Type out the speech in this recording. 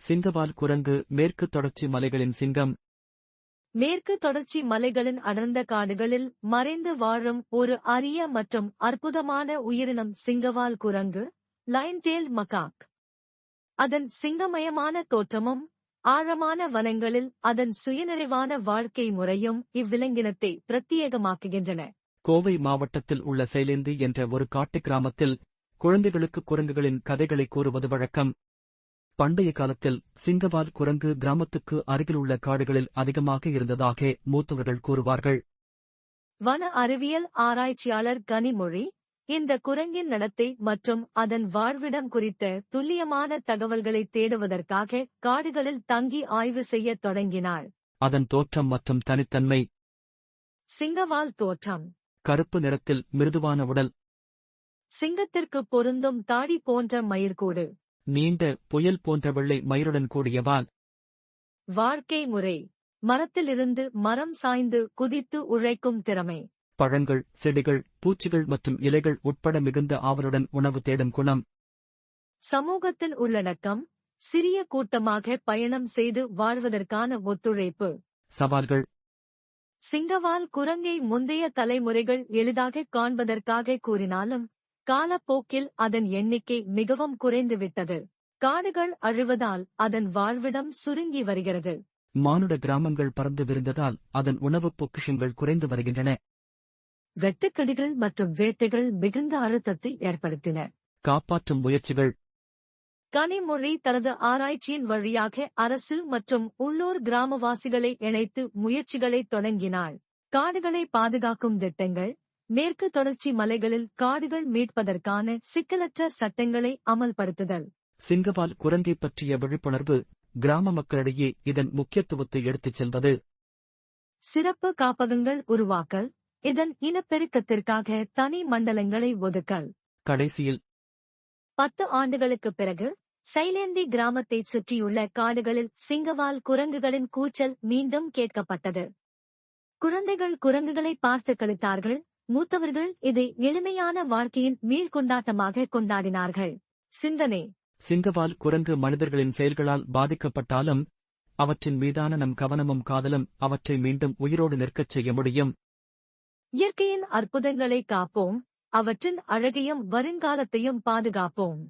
சிங்கவால் குரங்கு மேற்கு தொடர்ச்சி மலைகளின் சிங்கம். மேற்கு தொடர்ச்சி மலைகளின் அடர்ந்த காடுகளில் மறைந்து வாழும் ஒரு அரிய மற்றும் அற்புதமான உயிரினம் சிங்கவால் குரங்கு, லைன்-டெயில்ட் மகாக். அதன் சிங்கமயமான தோற்றமும் ஆழமான வனங்களில் அதன் சுயநிறைவான வாழ்க்கை முறையும் இவ்விலங்கினத்தை பிரத்யேகமாக்குகின்றன. கோவை மாவட்டத்தில் உள்ள சைலேந்தி என்ற ஒரு காட்டுக் கிராமத்தில் குழந்தைகளுக்கு குரங்குகளின் கதைகளை கூறுவது வழக்கம். பண்டைய காலத்தில் சிங்கவால் குரங்கு கிராமத்துக்கு அருகிலுள்ள காடுகளில் அதிகமாக இருந்ததாக மூத்தவர்கள் கூறுவார்கள். வன அறிவியல் ஆராய்ச்சியாளர் கனிமொழி இந்த குரங்கின் நடத்தை மற்றும் அதன் வாழ்விடம் குறித்த துல்லியமான தகவல்களை தேடுவதற்காக காடுகளில் தங்கி ஆய்வு செய்யத் தொடங்கினாள். அதன் தோற்றம் மற்றும் தனித்தன்மை. சிங்கவால் தோற்றம். கருப்பு நிறத்தில் மிருதுவான உடல். சிங்கத்திற்கு பொருந்தும் தாடி போன்ற மயிர்கூடு. நீண்ட புயல் போன்ற வெள்ளை மயிருடன் கூடிய வால். வாழ்க்கை முறை. மரத்திலிருந்து மரம் சாய்ந்து குதித்து உழைக்கும் திறமை. பழங்கள், செடிகள், பூச்சிகள் மற்றும் இலைகள் உட்பட மிகுந்த ஆவலுடன் உணவு தேடும் குணம். சமூகத்தின் உள்ளடக்கம். சிறிய கூட்டமாக பயணம் செய்து வாழ்வதற்கான ஒத்துழைப்பு. சவால்கள். சிங்கவால் குரங்கை முந்தைய தலைமுறைகள் எளிதாக காண்பதற்காக கூறினாலும் காலப்போக்கில் அதன் எண்ணிக்கை மிகவும் குறைந்துவிட்டது. காடுகள் அழிவதால் அதன் வாழ்விடம் சுருங்கி வருகிறது. மானுட கிராமங்கள் பறந்து விரிந்ததால் அதன் உணவுப் பொக்கிஷங்கள் குறைந்து வருகின்றன. வெட்டுக்கிளிகள் மற்றும் வேட்டைகள் மிகுந்த அழுத்தத்தை ஏற்படுத்தின. காப்பாற்றும் முயற்சிகள். கனிமொழி தனது ஆராய்ச்சியின் வழியாக அரசு மற்றும் உள்ளூர் கிராமவாசிகளை இணைத்து முயற்சிகளை தொடங்கினாள். காடுகளை பாதுகாக்கும் திட்டங்கள். மேற்கு தொடர்ச்சி மலைகளில் காடுகள் மீட்பதற்கான சிக்கலற்ற சட்டங்களை அமல்படுத்துதல். சிங்கவால் குரங்கை பற்றிய விழிப்புணர்வு. கிராம மக்களிடையே இதன் முக்கியத்துவத்தை எடுத்துச் செல்வது. சிறப்பு காப்பகங்கள் உருவாக்கல். இதன் இனப்பெருக்கத்திற்காக தனி மண்டலங்களை ஒதுக்கல். கடைசியில் 10 ஆண்டுகளுக்குப் பிறகு சைலேந்தி கிராமத்தைச் சுற்றியுள்ள காடுகளில் சிங்கவால் குரங்குகளின் கூச்சல் மீண்டும் கேட்கப்பட்டது. குழந்தைகள் குரங்குகளை பார்த்து களித்தார்கள். மூத்தவர்கள் இதை எளிமையான வாழ்க்கையின் மீள்கொண்டாட்டமாக கொண்டாடினார்கள். சிந்தனை. சிங்கவால் குரங்கு மனிதர்களின் செயல்களால் பாதிக்கப்பட்டாலும் அவற்றின் மீதான நம் கவனமும் காதலும் அவற்றை மீண்டும் உயிரோடு நிற்கச் செய்ய முடியும். இயற்கையின் அற்புதங்களை காப்போம். அவற்றின் அழகையும் வருங்காலத்தையும் பாதுகாப்போம்.